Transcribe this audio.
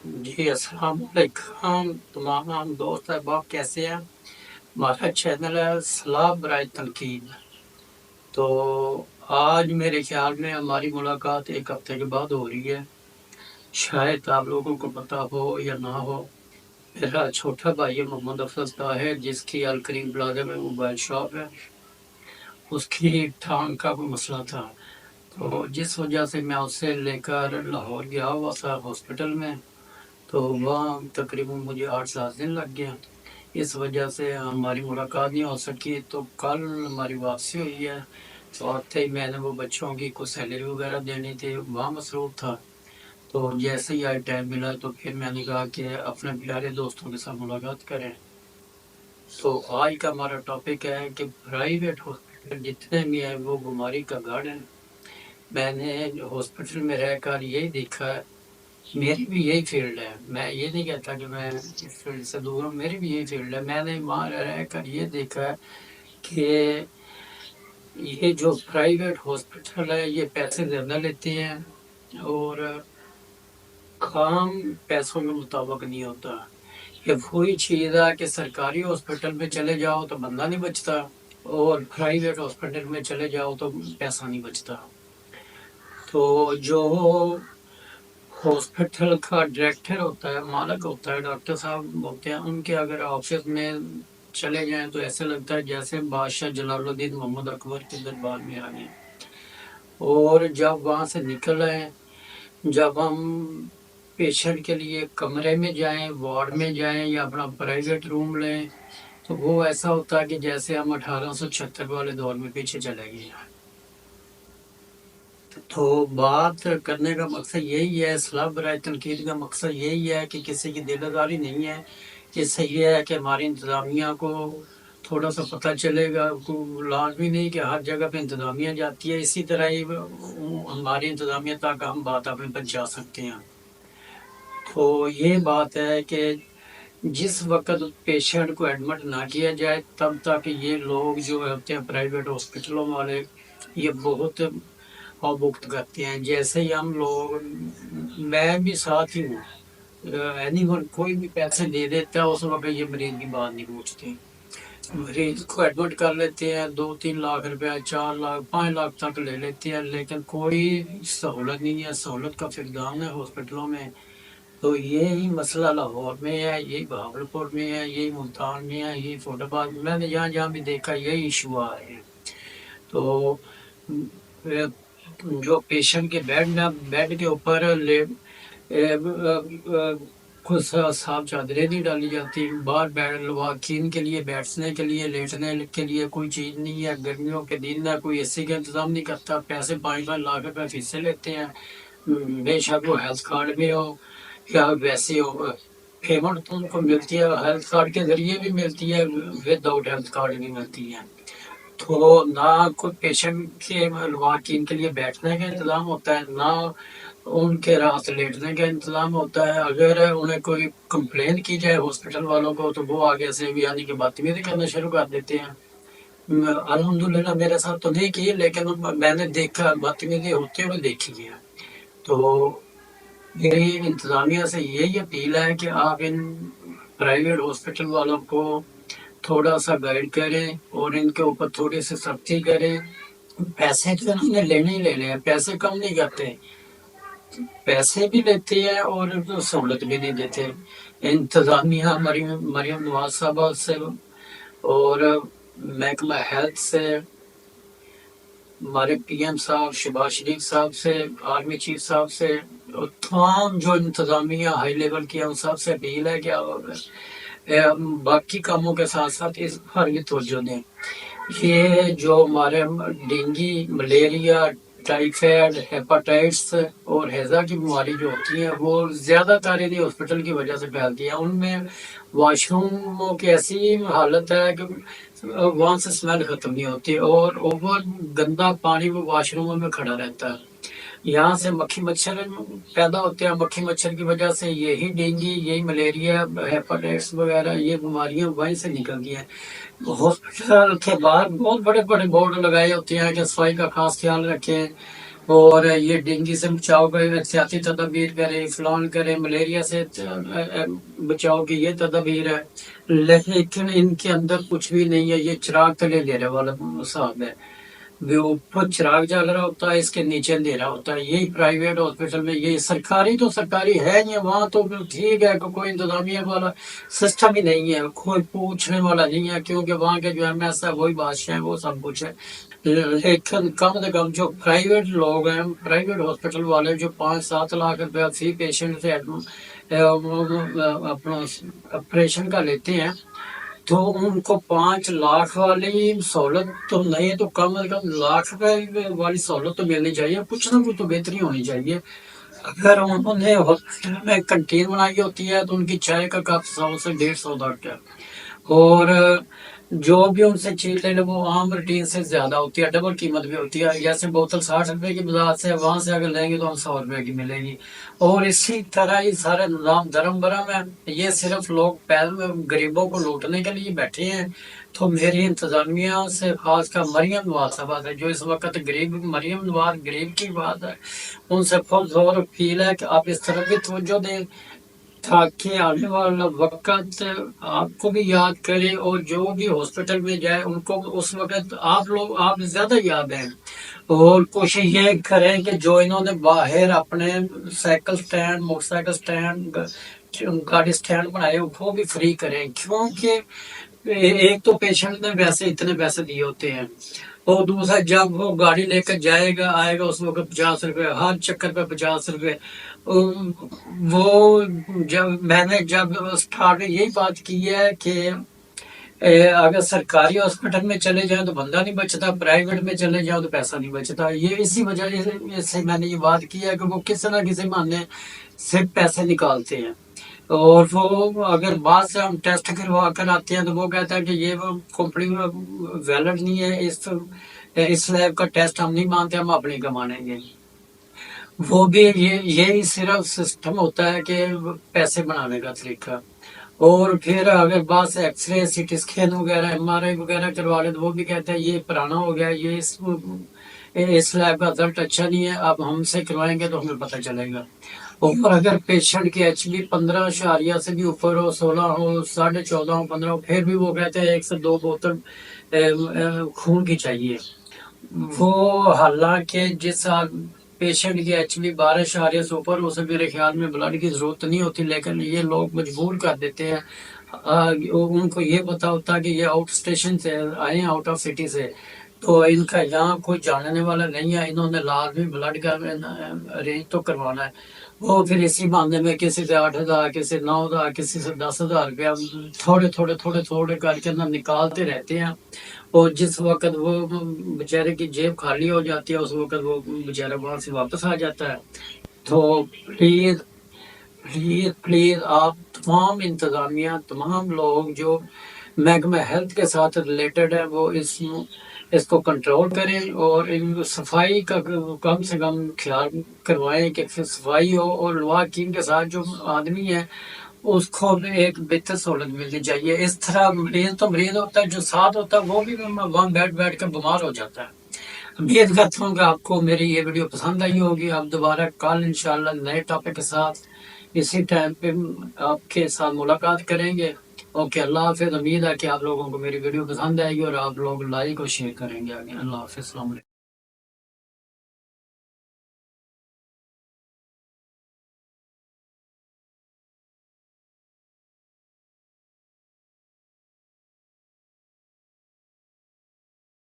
جی السلام علیکم تمام دوست احباب، کیسے ہیں؟ ہمارا چینل ہے صلاح برائے تنقید۔ تو آج میرے خیال میں ہماری ملاقات ایک ہفتے کے بعد ہو رہی ہے، شاید آپ لوگوں کو پتا ہو یا نہ ہو۔ میرا چھوٹا بھائی ہے محمد افضل طاہر، جس کی الکریم پلازا میں موبائل شاپ ہے، اس کی ٹانگ کا کوئی مسئلہ تھا، تو جس وجہ سے میں اسے لے کر لاہور گیا ہوا تھا ہاسپٹل میں۔ تو وہاں تقریباً مجھے 8-7 دن لگ گیا، اس وجہ سے ہماری ملاقات نہیں ہو سکی۔ تو کل ہماری واپسی ہوئی ہے، تو آتے ہی میں نے وہ بچوں کی کچھ سیلری وغیرہ دینی تھی، وہاں مصروف تھا۔ تو جیسے ہی آج ٹائم ملا تو پھر میں نے کہا کہ اپنے پیارے دوستوں کے ساتھ ملاقات کریں۔ تو آج کا ہمارا ٹاپک ہے کہ پرائیویٹ ہاسپٹل جتنے بھی ہیں وہ بیماری کا گھر ہے۔ میں نے ہاسپٹل میں رہ کر یہی دیکھا ہے، میری بھی یہی فیلڈ ہے، میں یہ نہیں کہتا کہ میں اس فیلڈ سے دور ہوں، میری بھی یہی فیلڈ ہے۔ میں نے وہاں رہ کر یہ دیکھا ہے کہ یہ جو پرائیویٹ ہاسپٹل ہے یہ پیسے زیادہ لیتے ہیں اور کام پیسوں کے مطابق نہیں ہوتا۔ یہ وہی چیز ہے کہ سرکاری ہاسپٹل میں چلے جاؤ تو بندہ نہیں بچتا، اور پرائیویٹ ہاسپٹل میں چلے جاؤ تو پیسہ نہیں بچتا۔ تو جو ہاسپٹل کا ڈائریکٹر ہوتا ہے، مالک ہوتا ہے، ڈاکٹر صاحب ہوتے ہیں، ان کے اگر آفس میں چلے جائیں تو ایسے لگتا ہے جیسے بادشاہ جلال الدین محمد اکبر کے دربار میں آ گئے۔ اور جب وہاں سے نکل آئے، جب ہم پیشنٹ کے لیے کمرے میں جائیں، وارڈ میں جائیں یا اپنا پرائیویٹ روم لیں، تو وہ ایسا ہوتا ہے کہ جیسے ہم 1876 والے دور میں پیچھے چلے گئے ہیں۔ تو بات کرنے کا مقصد یہی ہے، اصلاح برائے تنقید کا مقصد یہی ہے کہ کسی کی دل آزاری نہیں ہے، اس سے یہ ہے کہ ہماری انتظامیہ کو تھوڑا سا پتہ چلے گا۔ لازمی نہیں کہ ہر جگہ پہ انتظامیہ جاتی ہے، اسی طرح ہی ہماری انتظامیہ تک ہم بات اپنی پہنچا سکتے ہیں۔ تو یہ بات ہے کہ جس وقت پیشنٹ کو ایڈمٹ نہ کیا جائے تب تک یہ لوگ جو ہوتے ہیں پرائیویٹ ہاسپٹلوں والے، یہ بہت بخت کرتے ہیں۔ جیسے ہی ہم لوگ، میں بھی ساتھ ہی ہوں، اینی ون کوئی بھی پیسے دے دیتا ہے اس وقت یہ مریض کی بات نہیں پوچھتے، مریض کو ایڈمٹ کر لیتے ہیں، 2-3 لاکھ روپے، 4 لاکھ 5 لاکھ تک لے لیتے ہیں، لیکن کوئی سہولت نہیں ہے، سہولت کا فقدان ہے ہاسپٹلوں میں۔ تو یہی مسئلہ لاہور میں ہے، یہی بہاولپور میں ہے، یہی ملتان میں ہے، یہی فیروز آباد میں، میں نے جہاں جہاں بھی دیکھا یہی ایشو آ رہے ہیں۔ تو جو پیشنٹ کے بیڈ کے اوپر کچھ صاف چادریں نہیں ڈالی جاتی، باہر بیڈ لواکین کے لیے بیٹھنے کے لیے لیٹنے کے لیے کوئی چیز نہیں ہے، گرمیوں کے دن ہے، کوئی اے سی کا انتظام نہیں کرتا، پیسے 5-5 لاکھ روپے فیس سے لیتے ہیں، بے شک وہ ہیلتھ کارڈ میں ہو یا ویسے ہو۔ پیمنٹ تو ان کو ملتی ہے، ہیلتھ کارڈ کے ذریعے بھی ملتی ہے، ود آؤٹ ہیلتھ کارڈ بھی ملتی ہے۔ تو نہ کوئی پیشنٹ کے لواکین کے لیے بیٹھنے کا انتظام ہوتا ہے، نہ ان کے رات لیٹنے کا انتظام ہوتا ہے۔ اگر انہیں کوئی کمپلین کی جائے ہاسپٹل والوں کو تو وہ آگے سے بھی یعنی کہ بدتمیزی کرنا شروع کر دیتے ہیں۔ الحمدللہ میرے ساتھ تو نہیں کی، لیکن میں نے دیکھا بدتمیزی ہوتے ہوئے دیکھی ہے۔ تو میری انتظامیہ سے یہی اپیل ہے کہ آپ ان پرائیویٹ ہاسپٹل والوں کو تھوڑا سا گائیڈ کریں اور ان کے اوپر تھوڑی سی سختی کریں۔ پیسے تو انہوں نے لینے ہی لینے ہیں، پیسے کم نہیں کرتے، پیسے بھی لیتے ہیں اور سہولت بھی نہیں دیتے۔ انتظامیہ مریم نواز صاحبہ سے اور محکمہ ہیلتھ سے، ہمارے پی ایم صاحب شہباز شریف صاحب سے، آرمی چیف صاحب سے، اور تمام جو انتظامیہ ہائی لیول کی ہے ان سب سے اپیل ہے کہ باقی کاموں کے ساتھ ساتھ اس پر بھی توجہ دیں۔ یہ جو ہمارے ڈینگی، ملیریا، ٹائیفائڈ، ہیپاٹائٹس اور ہیضہ کی بیماری جو ہوتی ہیں وہ زیادہ تر انہیں ہاسپٹل کی وجہ سے پھیلتی ہیں۔ ان میں واش روموں کی ایسی حالت ہے کہ وہاں سے اسمیل ختم نہیں ہوتی، اور اوور گندا پانی وہ واش روموں میں کھڑا رہتا ہے۔ یہاں سے مکھی مچھر پیدا ہوتے ہیں، مکھی مچھر کی وجہ سے یہی ڈینگی، یہی ملیریا، ہیپاٹائٹس وغیرہ یہ بیماریاں وہیں سے نکلتی ہیں۔ ہاسپٹل کے باہر بہت بڑے بڑے بورڈ لگائے ہوتے ہیں کہ صفائی کا خاص خیال رکھیں، اور یہ ڈینگی سے بچاؤ کا احتیاطی تدابیر کریں، فلان کریں، ملیریا سے بچاؤ کی یہ تدابیر ہے، لیکن ان کے اندر کچھ بھی نہیں ہے۔ یہ چراغ تلے اندھیرے والا صاحب ہے، وہ اوپر چراغ جل رہا ہوتا ہے، اس کے نیچے اندھیرا ہوتا ہے۔ یہی پرائیویٹ ہاسپٹل میں، یہ سرکاری تو سرکاری ہے نہیں، وہاں تو ٹھیک ہے کہ کوئی انتظامیہ والا سسٹم ہی نہیں ہے، کوئی پوچھنے والا نہیں ہے، کیونکہ وہاں کے جو ایم ایس ہے وہی بادشاہ ہے، وہ سب کچھ ہے۔ لیکن کم سے کم جو پرائیویٹ لوگ ہیں، پرائیویٹ ہاسپٹل والے، جو 5-7 لاکھ روپیہ فی پیشنٹ سے اپنا آپریشن کا لیتے ہیں، تو ان کو 5 لاکھ والی سہولت تو نہیں، تو کم از کم لاکھ روپے والی سہولت تو ملنی چاہیے، کچھ نہ کچھ تو بہتری ہونی چاہیے۔ اگر انہوں نے ہاسپٹل میں کنٹین بنائی ہوتی ہے تو ان کی چائے کا کپ 100 سے 150 تک ہے، اور جو بھی ان سے چیز لے لے وہ عام روٹین سے زیادہ ہوتی ہے، ڈبل قیمت بھی ہوتی ہے۔ جیسے بوتل 60 روپے کی بازار سے، وہاں سے اگر لیں گے تو ہم 100 روپے کی ملے گی، اور اسی طرح ہی سارے نظام دھرم برم ہے۔ یہ صرف لوگ غریبوں کو لوٹنے کے لیے بیٹھے ہیں۔ تو میری انتظامیہ سے خاص کر مریم نواز صاحب ہے، جو اس وقت مریم نواز غریب کی بات ہے، ان سے فل زور اپیل ہے کہ آپ اس طرف بھی توجہ دیں، تاکہ آنے والا وقت آپ کو بھی یاد کرے، اور جو بھی ہاسپٹل میں جائے ان کو اس وقت آپ زیادہ یاد ہیں۔ اور کوشش یہ کریں کہ جو انہوں نے باہر اپنے cycle stand, motor cycle stand, گاڑی سٹینڈ بنائے، وہ بھی فری کریں، کیونکہ ایک تو پیشنٹ نے ویسے اتنے پیسے دیے ہوتے ہیں، اور دوسرا جب وہ گاڑی لے کر جائے گا آئے گا، اس وقت 50 روپے، ہر چکر پہ 50 روپے۔ وہ جب اسٹارٹ میں یہی بات کی ہے کہ اگر سرکاری ہاسپٹل میں چلے جائیں تو بندہ نہیں بچتا، پرائیویٹ میں چلے جاؤ تو پیسہ نہیں بچتا۔ یہ اسی وجہ سے میں نے یہ بات کی ہے کہ وہ کسی نہ کسی بہانے سے پیسے نکالتے ہیں، اور وہ اگر بعد سے ہم ٹیسٹ کروا کر آتے ہیں تو وہ کہتا ہے کہ یہ کمپنی ویلڈ نہیں ہے، اس لیب کا ٹیسٹ ہم نہیں مانتے، ہم اپنی کا مانیں گے۔ وہ بھی یہی صرف سسٹم ہوتا ہے کہ پیسے بنانے کا طریقہ۔ اور پھر اگر بعد سے X-ray, C T scan وغیرہ، ایم آر آئی وغیرہ کروا لے تو وہ بھی کہتے ہیں یہ پرانا ہو گیا، یہ اس لیب کا رزلٹ اچھا نہیں ہے، آپ ہم سے کروائیں گے تو ہمیں پتہ چلے گا۔ اور اگر پیشنٹ کی ایچ بی 15 سے بھی اوپر ہو، 16 ہو، 14.5 ہو، 15 ہو، پھر بھی وہ کہتے ہیں 1 سے 2 بوتل خون کی چاہیے۔ وہ حالانکہ جس پیشنٹ کی ایچ بی 12 سے اوپر، اسے میرے خیال میں بلڈ کی ضرورت نہیں ہوتی، لیکن یہ لوگ مجبور کر دیتے ہیں۔ ان کو یہ پتا ہوتا ہے کہ یہ آؤٹ اسٹیشن سے آئے ہیں، آؤٹ آف سٹی سے، تو ان کا یہاں کوئی جاننے والا نہیں ہے، انہوں نے لازمی بلڈ کا ارینج تو کروانا ہے۔ وہ پھر اسی معاملے میں کسی سے 8,000، کسی سے 9,000، کسی سے 10,000 روپیہ تھوڑے کر کے نکالتے رہتے ہیں، اور جس وقت وہ بیچارے کی جیب خالی ہو جاتی ہے، اس وقت وہ بیچارہ وہاں سے واپس آ جاتا ہے۔ تو پلیز پلیز پلیز آپ تمام انتظامیہ، تمام لوگ جو محکمہ ہیلتھ کے ساتھ ریلیٹڈ ہے، وہ اس کو کنٹرول کریں، اور صفائی کا کم سے کم خیال کروائیں کہ صفائی ہو، اور لواحقین کے ساتھ جو آدمی ہے اس کو بھی ایک بہتر سہولت ملنی چاہیے۔ اس طرح مریض ہوتا ہے، جو ساتھ ہوتا ہے وہ بھی وہاں بیٹھ کر بیمار ہو جاتا ہے۔ امید کرتا ہوں کہ آپ کو میری یہ ویڈیو پسند آئی ہوگی۔ آپ دوبارہ کل انشاءاللہ نئے ٹاپک کے ساتھ اسی ٹائم پہ آپ کے ساتھ ملاقات کریں گے۔ اوکے، اللہ حافظ۔ امید ہے کہ آپ لوگوں کو میری ویڈیو پسند آئے گی، اور آپ لوگ لائک اور شیئر کریں گے آگے۔ اللہ حافظ، السلام علیکم۔